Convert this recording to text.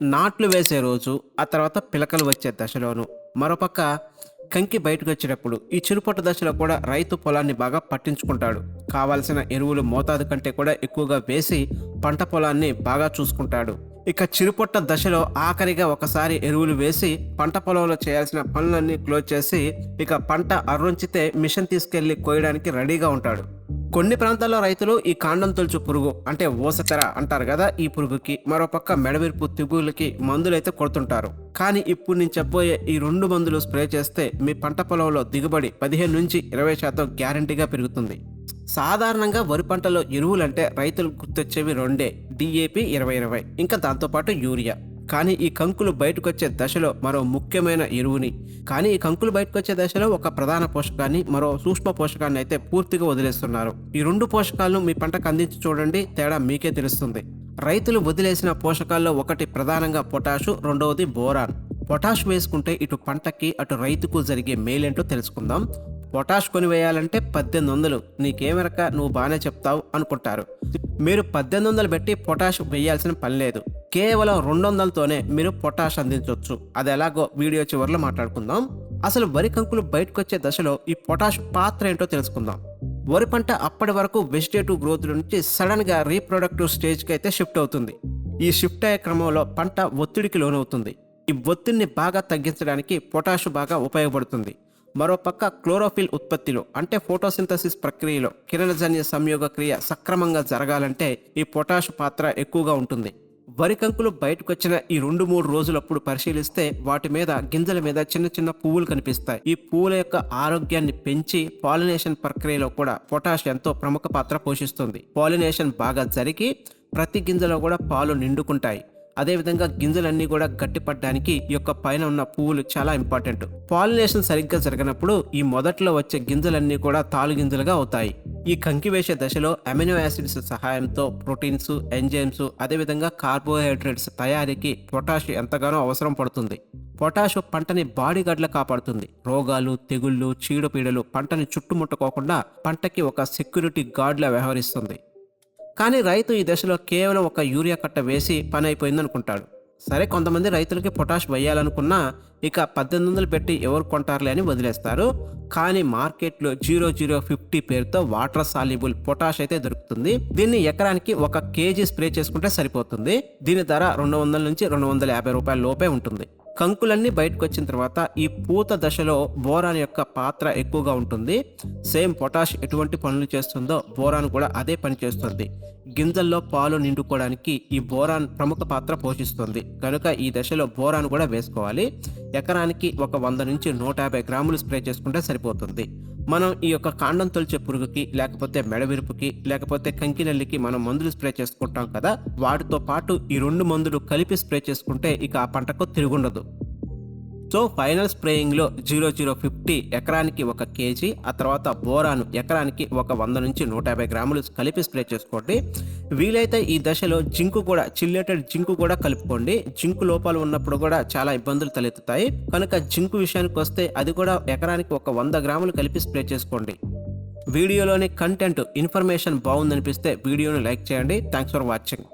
నాట్లు వేసే రోజు, ఆ తర్వాత పిలకలు వచ్చే దశలోను, మరోపక్క కంకి బయటకొచ్చేటప్పుడు ఈ చిరుపొట్ట దశలో కూడా రైతు పొలాన్ని బాగా పట్టించుకుంటాడు. కావాల్సిన ఎరువులు మోతాదు కంటే కూడా ఎక్కువగా వేసి పంట పొలాన్ని బాగా చూసుకుంటాడు. ఇక చిరుపొట్ట దశలో ఆఖరిగా ఒకసారి ఎరువులు వేసి పంట పొలంలో చేయాల్సిన పనులన్నీ క్లోజ్ చేసి ఇక పంట అర్రుంచితే మిషన్ తీసుకెళ్లి కోయడానికి రెడీగా ఉంటాడు. కొన్ని ప్రాంతాల్లో రైతులు ఈ కాండం తొలుచు పురుగు అంటే ఊసతెర అంటారు కదా, ఈ పురుగుకి మరోపక్క మెడవిరుపు తెగుళ్ళకి మందులైతే కొడుతుంటారు. కానీ ఇప్పుడు నేను చెప్పబోయే ఈ 2 మందులు స్ప్రే చేస్తే మీ పంట పొలంలో దిగుబడి 15-20% గ్యారంటీగా పెరుగుతుంది. సాధారణంగా వరి పంటలో ఎరువులంటే రైతులు గుర్తొచ్చేవి రెండే, డిఏపి 20-20, ఇంకా దాంతోపాటు యూరియా. కానీ ఈ కంకులు బయటకొచ్చే దశలో మరో ముఖ్యమైన ఎరువుని, కానీ ఈ కంకులు బయటకొచ్చే దశలో ఒక ప్రధాన పోషకాన్ని, మరో సూక్ష్మ పోషకాన్ని అయితే పూర్తిగా వదిలేస్తున్నారు. ఈ 2 పోషకాలను మీ పంటకు అందించి చూడండి, తేడా మీకే తెలుస్తుంది. రైతులు వదిలేసిన పోషకాల్లో ఒకటి ప్రధానంగా పొటాషు, రెండవది బోరాన్. పొటాష్ వేసుకుంటే ఇటు పంటకి అటు రైతుకు జరిగే మేలేంటో తెలుసుకుందాం. పొటాష్ కొని వేయాలంటే 1800, నీకేమెరక నువ్వు బాగానే చెప్తావు అనుకుంటారు. మీరు 1800 పెట్టి పొటాష్ వేయాల్సిన పని లేదు. కేవలం 200తోనే మీరు పొటాష్ అందించవచ్చు. అది ఎలాగో వీడియో చివరిలో మాట్లాడుకుందాం. అసలు వరి కంకులు బయటకొచ్చే దశలో ఈ పొటాష్ పాత్ర ఏంటో తెలుసుకుందాం. వరి పంట అప్పటి వరకు వెజిటేటివ్ గ్రోత్ నుంచి సడన్ గా రీప్రొడక్టివ్ స్టేజ్కి అయితే షిఫ్ట్ అవుతుంది. ఈ షిఫ్ట్ అయ్యే క్రమంలో పంట ఒత్తిడికి లోనవుతుంది. ఈ ఒత్తిడిని బాగా తగ్గించడానికి పొటాష్ బాగా ఉపయోగపడుతుంది. మరోపక్క క్లోరోఫిల్ ఉత్పత్తిలో అంటే ఫోటోసింథసిస్ ప్రక్రియలో కిరణజన్య సంయోగ క్రియ సక్రమంగా జరగాలంటే ఈ పొటాష్ పాత్ర ఎక్కువగా ఉంటుంది. వరి కంకులు బయటకొచ్చిన ఈ 2-3 రోజులప్పుడు పరిశీలిస్తే వాటి మీద, గింజల మీద చిన్న చిన్న పువ్వులు కనిపిస్తాయి. ఈ పువ్వుల యొక్క ఆరోగ్యాన్ని పెంచి పాలినేషన్ ప్రక్రియలో కూడా పొటాష్ ఎంతో ప్రముఖ పాత్ర పోషిస్తుంది. పాలినేషన్ బాగా జరిగి ప్రతి గింజలో కూడా పాలు నిండుకుంటాయి. అదేవిధంగా గింజలన్నీ కూడా గట్టిపడడానికి ఈ యొక్క పైన ఉన్న పువ్వులు చాలా ఇంపార్టెంట్. పాలినేషన్ సరిగ్గా జరగనప్పుడు ఈ మొదట్లో వచ్చే గింజలన్నీ కూడా తాలు గింజలుగా అవుతాయి. ఈ కంకి వేసే దశలో అమినో యాసిడ్స్ సహాయంతో ప్రోటీన్స్, ఎంజైమ్స్, అదేవిధంగా కార్బోహైడ్రేట్స్ తయారీకి పొటాష్ ఎంతగానో అవసరం పడుతుంది. పొటాష్ పంటని బాడీగార్డ్లా కాపాడుతుంది. రోగాలు, తెగుళ్ళు, చీడపీడలు పంటని చుట్టుముట్టుకోకుండా పంటకి ఒక సెక్యూరిటీ గార్డ్లా వ్యవహరిస్తుంది. కానీ రైతు ఈ దశలో కేవలం ఒక యూరియా కట్ట వేసి పని అయిపోయింది అనుకుంటాడు. సరే, కొంతమంది రైతులకి పొటాష్ వేయాలనుకున్నా ఇక 1800 పెట్టి ఎవరు కొంటారులే అని వదిలేస్తారు. కానీ మార్కెట్లో 0050 పేరుతో వాటర్ సాల్యుబుల్ పొటాష్ అయితే దొరుకుతుంది. దీన్ని ఎకరానికి 1 kg స్ప్రే చేసుకుంటే సరిపోతుంది. దీని ధర 200-250 రూపాయల లోపే ఉంటుంది. కంకులన్నీ బయటకు వచ్చిన తర్వాత ఈ పూత దశలో బోరాన్ యొక్క పాత్ర ఎక్కువగా ఉంటుంది. సేమ్ పొటాష్ ఎటువంటి పనులు చేస్తుందో బోరాన్ కూడా అదే పని చేస్తుంది. గింజల్లో పాలు నిండుకోవడానికి ఈ బోరాన్ ప్రముఖ పాత్ర పోషిస్తుంది. కనుక ఈ దశలో బోరాన్ కూడా వేసుకోవాలి. ఎకరానికి 100-150 గ్రాములు స్ప్రే చేసుకుంటే సరిపోతుంది. మనం ఈ యొక్క కాండం తొలిచే పురుగుకి, లేకపోతే మెడవిరుపుకి, లేకపోతే కంకినల్లికి మనం మందులు స్ప్రే చేసుకుంటాం కదా, వాటితో పాటు ఈ 2 మందులు కలిపి స్ప్రే చేసుకుంటే ఇక ఆ పంటకు తిరుగుండదు. సో ఫైనల్ స్ప్రేయింగ్లో 0050 ఎకరానికి 1 kg, ఆ తర్వాత బోరాను ఎకరానికి 100-150 గ్రాములు కలిపి స్ప్రే చేసుకోండి. వీలైతే ఈ దశలో జింకు కూడా, చిల్లేటెడ్ జింకు కూడా కలుపుకోండి. జింకు లోపాలు ఉన్నప్పుడు కూడా చాలా ఇబ్బందులు తలెత్తుతాయి. కనుక జింకు విషయానికి వస్తే అది కూడా ఎకరానికి 100 గ్రాములు కలిపి స్ప్రే చేసుకోండి. వీడియోలోని కంటెంట్, ఇన్ఫర్మేషన్ బాగుందనిపిస్తే వీడియోని లైక్ చేయండి. Thanks for watching.